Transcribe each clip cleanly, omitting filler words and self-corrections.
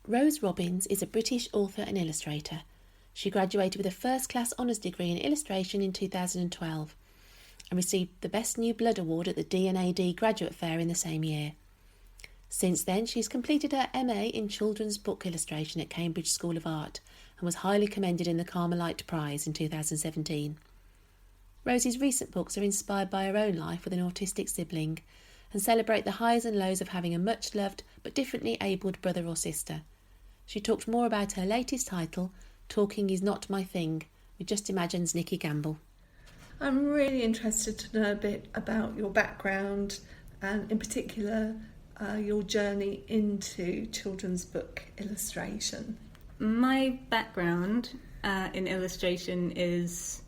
Rose Robbins is a British author and illustrator. She graduated with a first-class honours degree in illustration in 2012 and received the Best New Blood Award at the D&AD Graduate Fair in the same year. Since then, she's completed her MA in Children's Book Illustration at Cambridge School of Art and was highly commended in the Carmelite Prize in 2017. Rosie's recent books are inspired by her own life with an autistic sibling and celebrate the highs and lows of having a much-loved but differently abled brother or sister. She talked more about her latest title, Talking Is Not My Thing, with Just Imagine's Nikki Gamble. I'm really interested to know a bit about your background and in particular your journey into children's book illustration. My background in illustration is,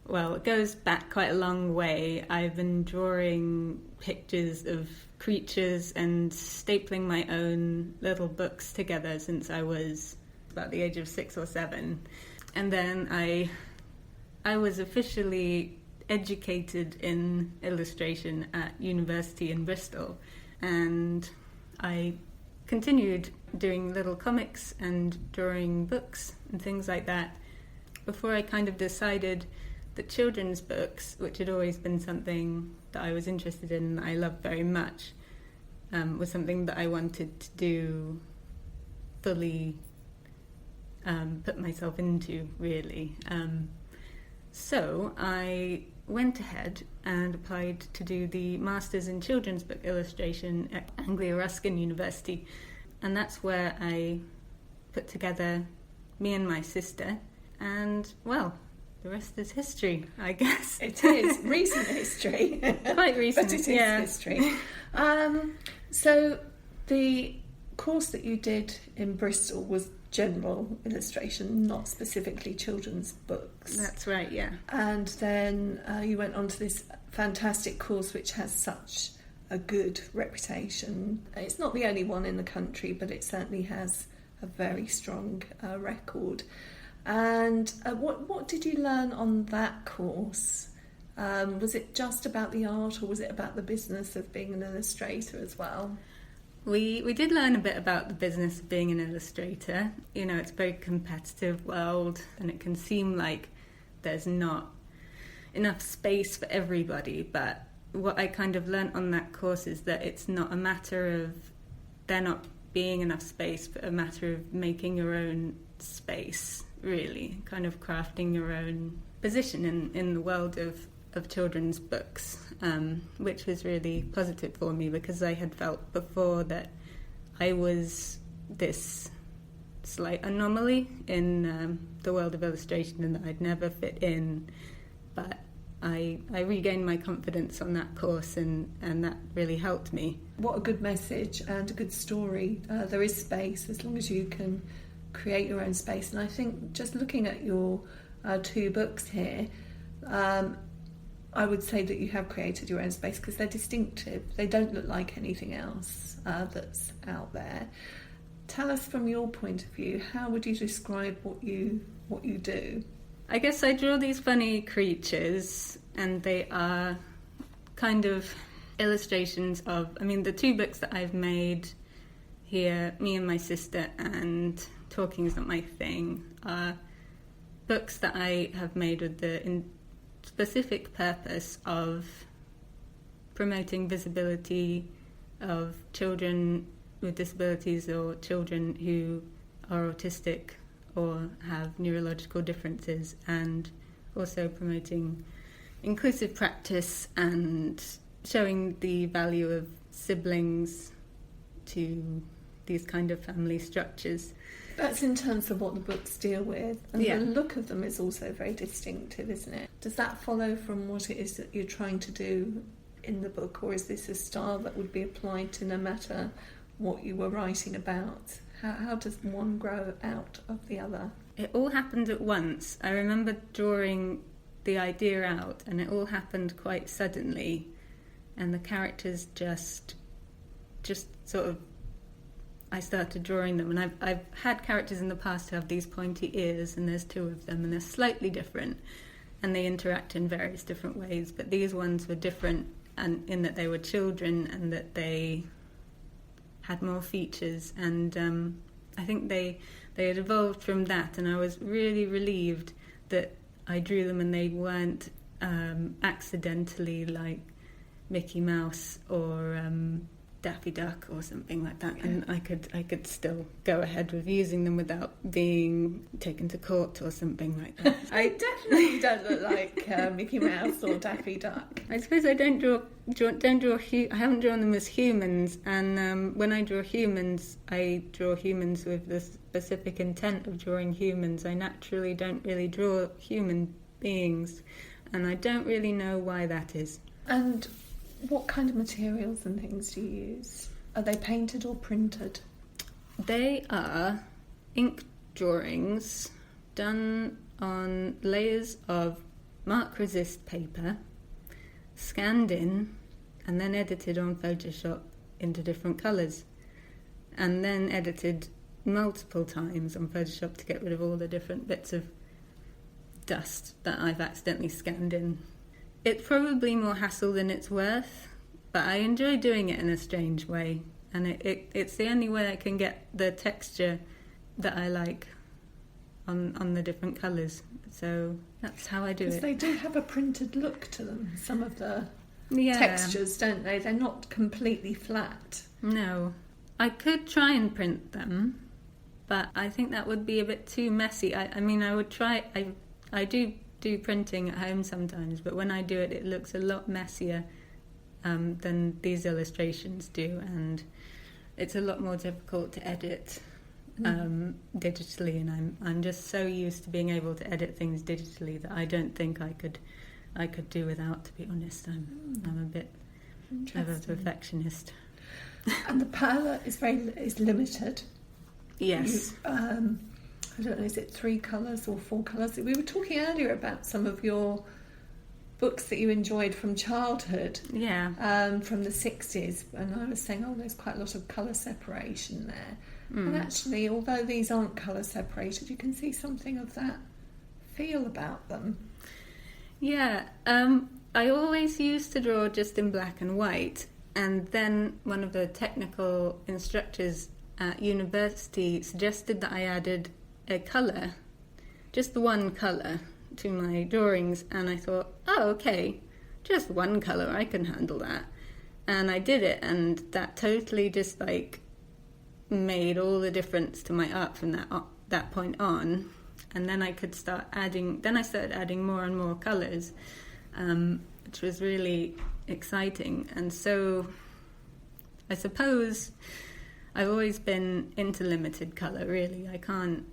well, it goes back quite a long way. I've been drawing pictures of creatures and stapling my own little books together since I was about the age of 6 or 7. And then I was officially educated in illustration at university in Bristol, and I continued doing little comics and drawing books and things like that before I kind of decided that children's books, which had always been something that I was interested in and I loved very much, was something that I wanted to do fully, put myself into, really. So I went ahead and applied to do the Masters in Children's Book Illustration at Anglia Ruskin University, and that's where I put together me and my sister, and, well, the rest is history, I guess. It is recent history. Quite recent, but it is yeah. history. So the course that you did in Bristol was general illustration, not specifically children's books. That's right, yeah. And then you went on to this fantastic course which has such a good reputation. It's not the only one in the country, but it certainly has a very strong record. And what did you learn on that course? Was it just about the art, or was it about the business of being an illustrator as well? We did learn a bit about the business of being an illustrator. You know, it's a very competitive world, and it can seem like there's not enough space for everybody. But what I kind of learnt on that course is that it's not a matter of there not being enough space, but a matter of making your own space, really, kind of crafting your own position in the world of children's books, which was really positive for me, because I had felt before that I was this slight anomaly in the world of illustration and that I'd never fit in. But I regained my confidence on that course, and that really helped me. What a good message and a good story. There is space as long as you can create your own space. And I think just looking at your 2 books here, I would say that you have created your own space because they're distinctive. They don't look like anything else that's out there. Tell us from your point of view, how would you describe what you do? I guess I draw these funny creatures, and they are kind of illustrations of, I mean, the 2 books that I've made here, Me and My Sister and Talking Is Not My Thing, are books that I have made with the specific purpose of promoting visibility of children with disabilities or children who are autistic or have neurological differences, and also promoting inclusive practice and showing the value of siblings to these kind of family structures. That's in terms of what the books deal with, and yeah. The look of them is also very distinctive, isn't it? Does that follow from what it is that you're trying to do in the book, or is this a style that would be applied to no matter what you were writing about? How does one grow out of the other? It all happened at once. I remember drawing the idea out, and it all happened quite suddenly, and the characters just sort of, I started drawing them, and I've had characters in the past who have these pointy ears, and there's 2 of them, and they're slightly different, and they interact in various different ways, but these ones were different, and in that they were children, and that they had more features, and I think they had evolved from that, and I was really relieved that I drew them and they weren't accidentally like Mickey Mouse or Daffy Duck or something like that, and I could still go ahead with using them without being taken to court or something like that. I definitely don't look like Mickey Mouse or Daffy Duck. I suppose I don't draw. I haven't drawn them as humans, and when I draw humans, I draw humans with the specific intent of drawing humans. I naturally don't really draw human beings, and I don't really know why that is. And what kind of materials and things do you use? Are they painted or printed? They are ink drawings done on layers of mark resist paper, scanned in, and then edited on Photoshop into different colours, and then edited multiple times on Photoshop to get rid of all the different bits of dust that I've accidentally scanned in. It's probably more hassle than it's worth, but I enjoy doing it in a strange way, and it's the only way I can get the texture that I like on the different colours. So that's how I do it. Because they do have a printed look to them, some of the textures, don't they? They're not completely flat. No. I could try and print them, but I think that would be a bit too messy. I mean, I would try... I do printing at home sometimes, but when I do it, it looks a lot messier than these illustrations do, and it's a lot more difficult to edit digitally, and I'm just so used to being able to edit things digitally that I don't think I could do without, to be honest. I'm a bit of a perfectionist. And the palette is limited. Yes. I don't know, is it 3 colours or 4 colours? We were talking earlier about some of your books that you enjoyed from childhood, from the 60s, and I was saying, there's quite a lot of colour separation there. And actually, although these aren't colour separated, you can see something of that feel about them. Yeah, I always used to draw just in black and white, and then one of the technical instructors at university suggested that I added a colour, just one colour, to my drawings, and I thought, okay, just one colour, I can handle that. And I did it, and that totally just like made all the difference to my art from that point on. And then I started adding more and more colours, which was really exciting. And so I suppose I've always been into limited colour, really. I can't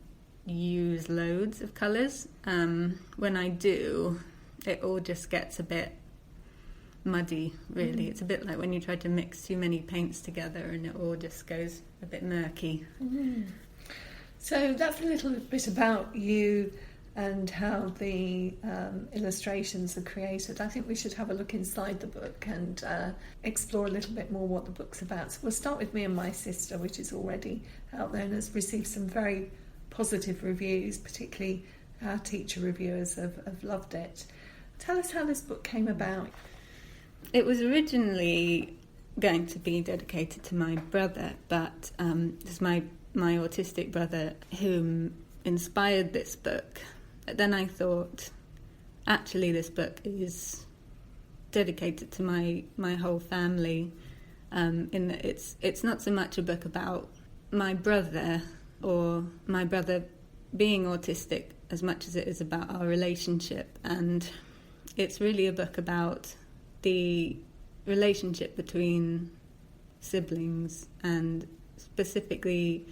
use loads of colours. When I do, it all just gets a bit muddy, really. It's a bit like when you try to mix too many paints together and it all just goes a bit murky. So that's a little bit about you and how the illustrations are created. I think we should have a look inside the book and explore a little bit more what the book's about. So we'll start with Me and My Sister, which is already out there and has received some very positive reviews, particularly our teacher reviewers have loved it. Tell us how this book came about. It was originally going to be dedicated to my brother, but it's my autistic brother whom inspired this book. But then I thought, actually this book is dedicated to my whole family, in that it's not so much a book about my brother or my brother being autistic as much as it is about our relationship. And it's really a book about the relationship between siblings, and specifically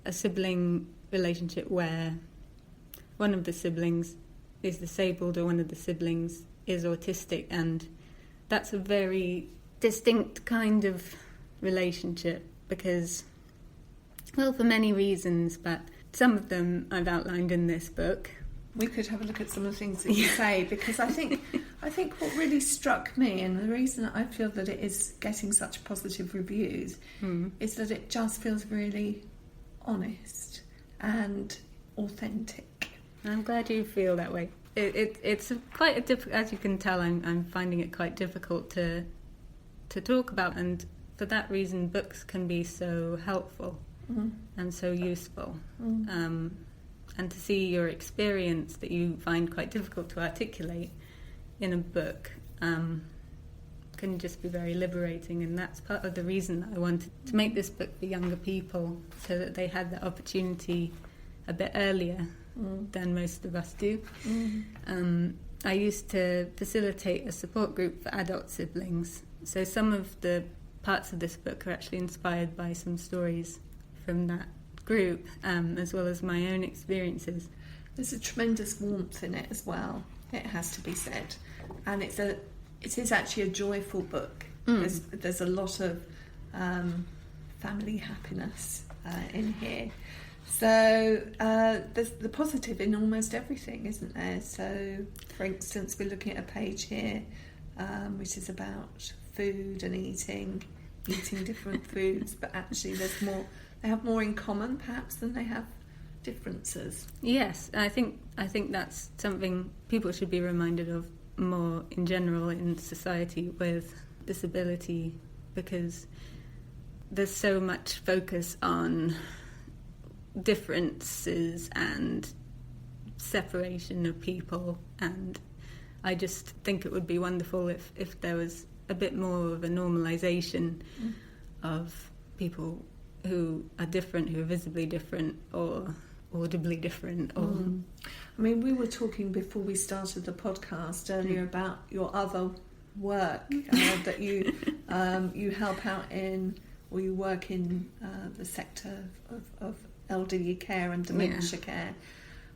a sibling relationship where one of the siblings is disabled or one of the siblings is autistic, and that's a very distinct kind of relationship because, well, for many reasons, but some of them I've outlined in this book. We could have a look at some of the things that you say, because I think what really struck me, and the reason I feel that it is getting such positive reviews, is that it just feels really honest and authentic. I'm glad you feel that way. It's quite a difficult, as you can tell, I'm finding it quite difficult to talk about, and for that reason books can be so helpful. and so useful. And to see your experience that you find quite difficult to articulate in a book can just be very liberating, and that's part of the reason that I wanted to make this book for younger people, so that they had the opportunity a bit earlier than most of us do. I used to facilitate a support group for adult siblings, so some of the parts of this book are actually inspired by some stories from that group, as well as my own experiences. There's a tremendous warmth in it as well, it has to be said, and it is actually a joyful book. There's a lot of family happiness in here. So there's the positive in almost everything, isn't there? So, for instance, we're looking at a page here which is about food and eating different foods, but actually there's more. They have more in common, perhaps, than they have differences. Yes, I think that's something people should be reminded of more in general in society with disability, because there's so much focus on differences and separation of people, and I just think it would be wonderful if there was a bit more of a normalisation of people who are different, who are visibly different or audibly different. Or I mean, we were talking before we started the podcast earlier about your other work that you help out in, or you work in the sector of elderly care and dementia care,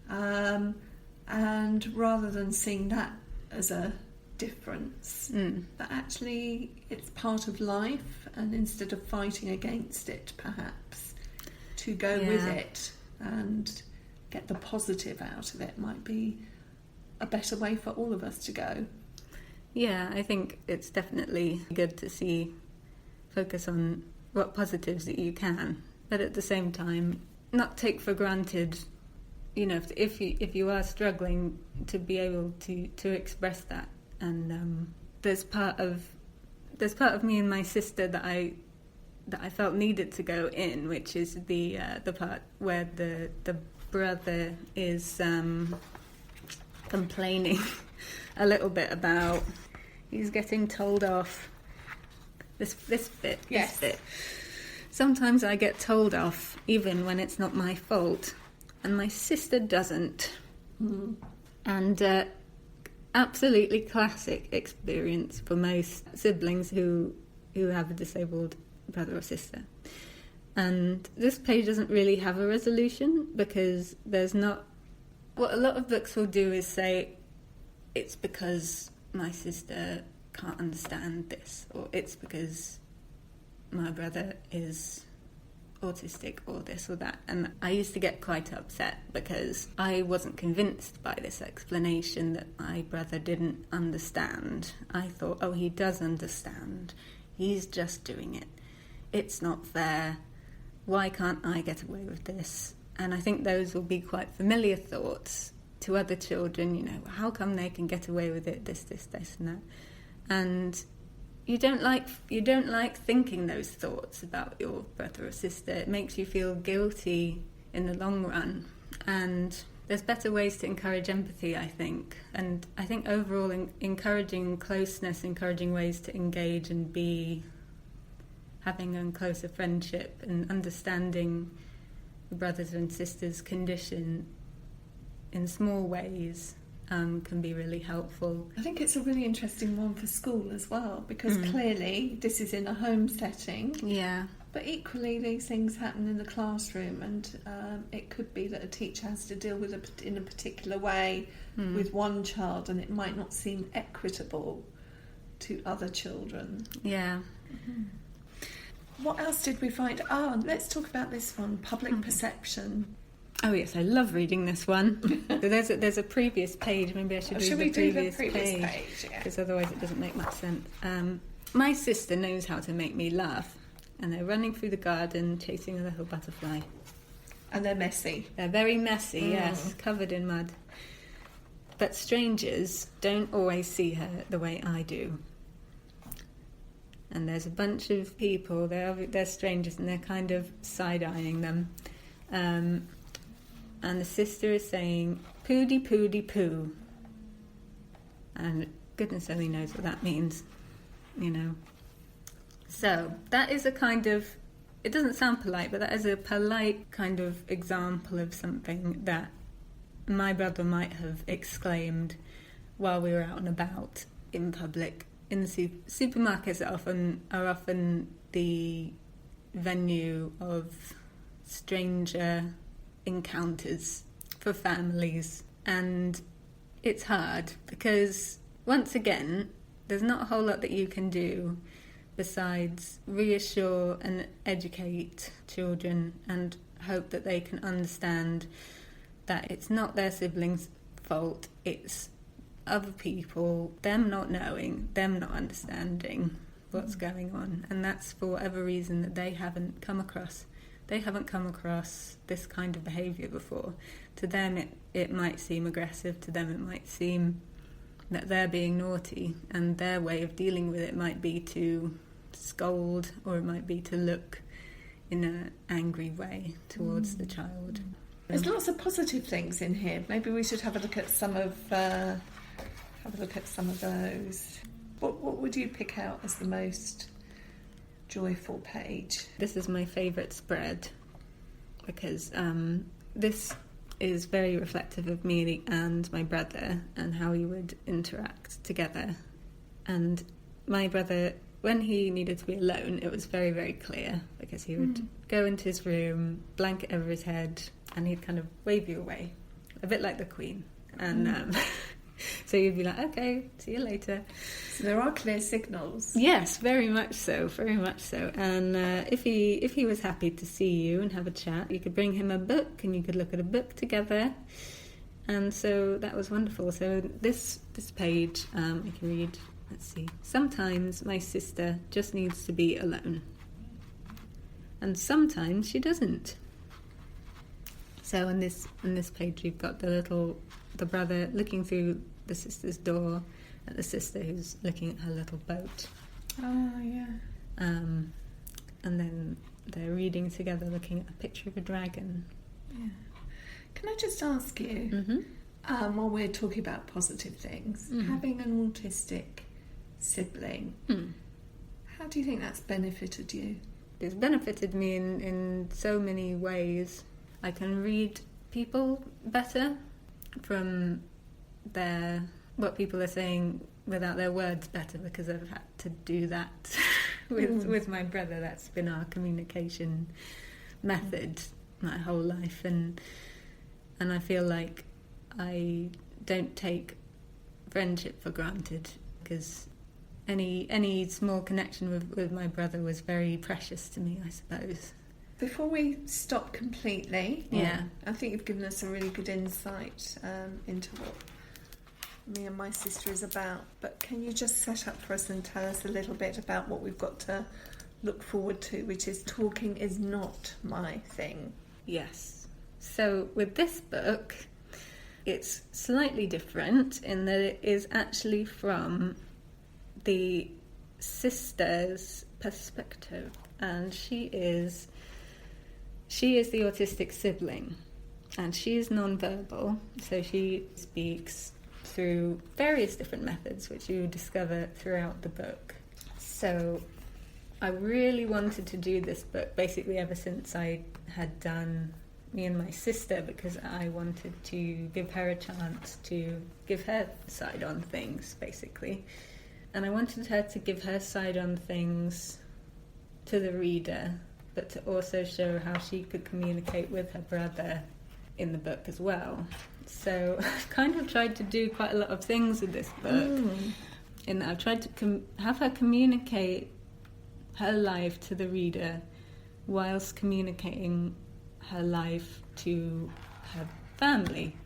and rather than seeing that as a difference, that actually it's part of life, and instead of fighting against it, perhaps to go with it and get the positive out of it might be a better way for all of us to go. Yeah, I think it's definitely good to focus on what positives that you can, but at the same time not take for granted, you know, if you are struggling, to be able to express that. And there's part of me and my sister that I felt needed to go in, which is the part where the brother is complaining a little bit about he's getting told off. This bit. Sometimes I get told off even when it's not my fault, and my sister doesn't. And absolutely classic experience for most siblings who have a disabled brother or sister. And this page doesn't really have a resolution, because there's not... What a lot of books will do is say, it's because my sister can't understand this, or it's because my brother is autistic, or this or that. And I used to get quite upset because I wasn't convinced by this explanation that my brother didn't understand. I thought, oh, he does understand. He's just doing it. It's not fair. Why can't I get away with this? And I think those will be quite familiar thoughts to other children, you know, how come they can get away with it, this, and that. And you don't like thinking those thoughts about your brother or sister. It makes you feel guilty in the long run. And there's better ways to encourage empathy, I think. And I think overall encouraging closeness, encouraging ways to engage and be having a closer friendship and understanding the brothers and sisters' condition in small ways can be really helpful. I think it's a really interesting one for school as well, because clearly this is in a home setting. Yeah. But equally, these things happen in the classroom, and it could be that a teacher has to deal with it in a particular way with one child, and it might not seem equitable to other children. Yeah. What else did we find? Let's talk about this one, public perception. Oh yes, I love reading this one. There's a previous page. Maybe I should read the previous page, because otherwise it doesn't make much sense. My sister knows how to make me laugh, and they're running through the garden chasing a little butterfly. And they're messy. They're very messy, yes, covered in mud. But strangers don't always see her the way I do. and there's a bunch of people, they're strangers, and they're kind of side-eyeing them. And the sister is saying, "Poody, poody, poo." And goodness only knows what that means, you know. So that is a kind of, it doesn't sound polite, but that is a polite kind of example of something that my brother might have exclaimed while we were out and about in public. In the supermarkets are often the venue of stranger encounters for families, and it's hard because, once again, there's not a whole lot that you can do besides reassure and educate children and hope that they can understand that it's not their siblings' fault, it's other people, them not knowing, them not understanding what's going on, and that's for whatever reason that they haven't come across this kind of behaviour before. To them it might seem aggressive, to them it might seem that they're being naughty, and their way of dealing with it might be to scold, or it might be to look in an angry way towards the child. There's lots of positive things in here. Maybe we should have a look at some of those. What would you pick out as the most joyful page? This is my favourite spread because this is very reflective of me and my brother and how we would interact together. And my brother, when he needed to be alone, it was very, very clear, because he would go into his room, blanket over his head, and he'd kind of wave you away, a bit like the Queen. And so you'd be like, okay, see you later. So there are clear signals. Yes, very much so, very much so. And if he was happy to see you and have a chat, you could bring him a book and you could look at a book together. And so that was wonderful. So this page, I can read, let's see. Sometimes my sister just needs to be alone. And sometimes she doesn't. So in this page we've got the brother looking through the sister's door at the sister who's looking at her little boat. Oh, yeah. And then they're reading together, looking at a picture of a dragon. Yeah. Can I just ask you, while we're talking about positive things, having an autistic sibling, how do you think that's benefited you? It's benefited me in so many ways. I can read people better from what people are saying without their words better, because I've had to do that with my brother. That's been our communication method my whole life, and I feel like I don't take friendship for granted, because any small connection with my brother was very precious to me, I suppose. Before we stop completely, yeah, I think you've given us a really good insight into what me and my sister is about. But can you just set up for us and tell us a little bit about what we've got to look forward to, which is Talking Is Not My Thing? Yes. So with this book, it's slightly different in that it is actually from the sister's perspective, and she is the autistic sibling, and she is non-verbal, so she speaks through various different methods which you discover throughout the book. So I really wanted to do this book basically ever since I had done Me and My Sister, because I wanted to give her a chance to give her side on things, basically. And I wanted her to give her side on things to the reader, but to also show how she could communicate with her brother in the book as well. So I've kind of tried to do quite a lot of things with this book. In that I've tried to have her communicate her life to the reader whilst communicating her life to her family.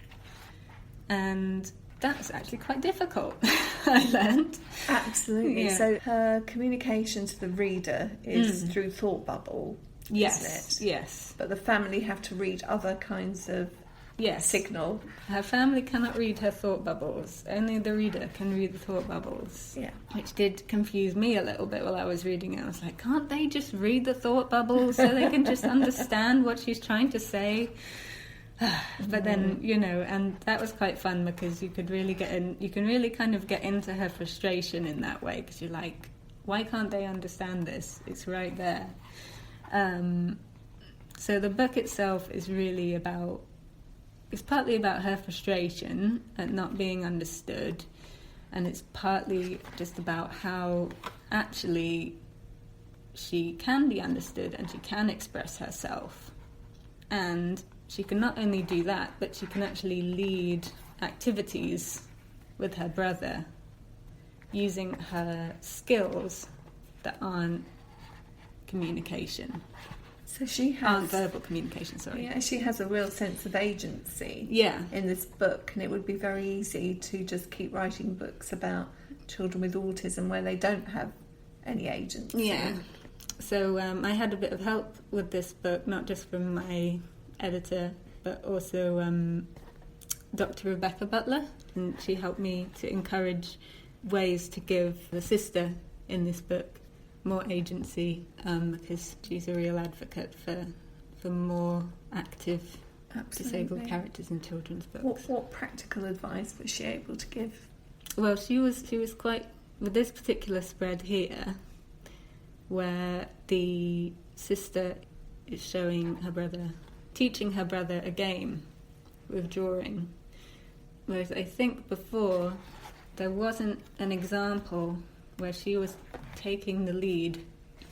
And that's actually quite difficult, I learned. Absolutely. Yeah. So her communication to the reader is through thought bubble, Yes, isn't it? yes. But the family have to read other kinds of Yes. signal. Her family cannot read her thought bubbles. Only the reader can read the thought bubbles. Yeah. Which did confuse me a little bit while I was reading it. I was like, can't they just read the thought bubbles so they can just understand what she's trying to say? But then, and that was quite fun because you can really kind of get into her frustration in that way, because you're like, why can't they understand this? It's right there. So the book itself is really it's partly about her frustration at not being understood, and it's partly just about how actually she can be understood and she can express herself. And she can not only do that, but she can actually lead activities with her brother using her skills that aren't communication. So she Aren't has verbal communication, sorry. Yeah, she has a real sense of agency. Yeah. In this book, and it would be very easy to just keep writing books about children with autism where they don't have any agency. Yeah. So I had a bit of help with this book, not just from my editor, but also Dr. Rebecca Butler, and she helped me to encourage ways to give the sister in this book more agency, because she's a real advocate for more active disabled characters in children's books. What practical advice was she able to give? Well, she was quite, with this particular spread here, where the sister is teaching her brother a game with drawing, whereas I think before there wasn't an example where she was taking the lead,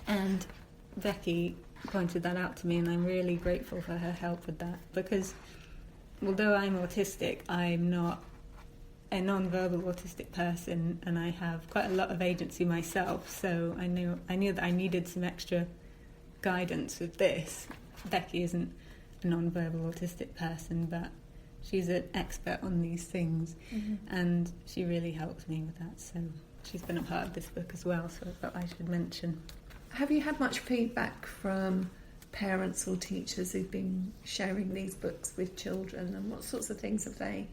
and Becky pointed that out to me, and I'm really grateful for her help with that, because although I'm autistic, I'm not a non-verbal autistic person, and I have quite a lot of agency myself, so I knew that I needed some extra guidance with this. Becky isn't a non-verbal autistic person, but she's an expert on these things, and she really helped me with that, so she's been a part of this book as well, so I thought I should mention. Have you had much feedback from parents or teachers who've been sharing these books with children, and what sorts of things have they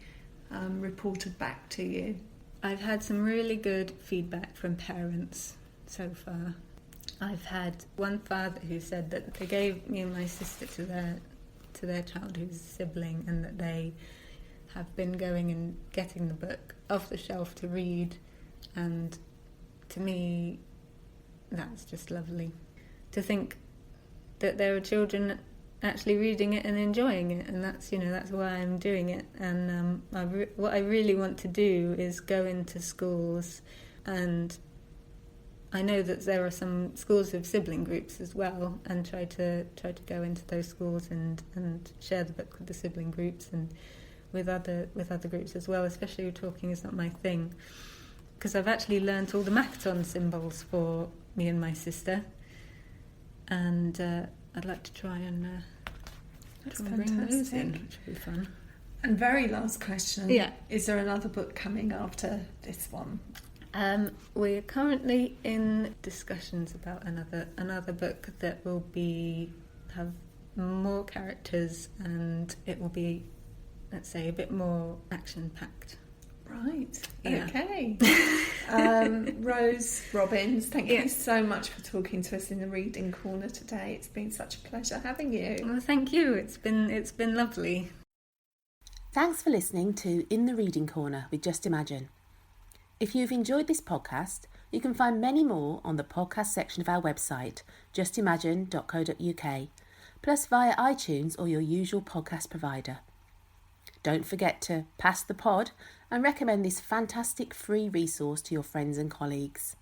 reported back to you? I've had some really good feedback from parents so far. I've had one father who said that they gave me and my sister to their child who's a sibling, and that they have been going and getting the book off the shelf to read, and to me that's just lovely to think that there are children actually reading it and enjoying it, and that's why I'm doing it. And what I really want to do is go into schools, and I know that there are some schools with sibling groups as well, and try to go into those schools and share the book with the sibling groups and with other groups as well. Especially talking is not my thing, because I've actually learnt all the Makaton symbols for me and my sister, and I'd like to try and bring those in, which would be fun. And very last question. Yeah. Is there another book coming after this one? We're currently in discussions about another book that will have more characters, and it will be, let's say, a bit more action-packed. Right. Yeah. Okay. Rose Robbins, thank you so much for talking to us in the Reading Corner today. It's been such a pleasure having you. Well, thank you. It's been lovely. Thanks for listening to In the Reading Corner with Just Imagine. If you've enjoyed this podcast, you can find many more on the podcast section of our website, justimagine.co.uk, plus via iTunes or your usual podcast provider. Don't forget to pass the pod and recommend this fantastic free resource to your friends and colleagues.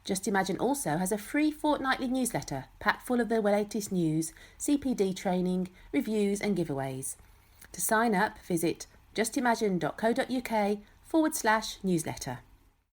Just Imagine also has a free fortnightly newsletter packed full of the latest news, CPD training, reviews and giveaways. To sign up, visit justimagine.co.uk/newsletter.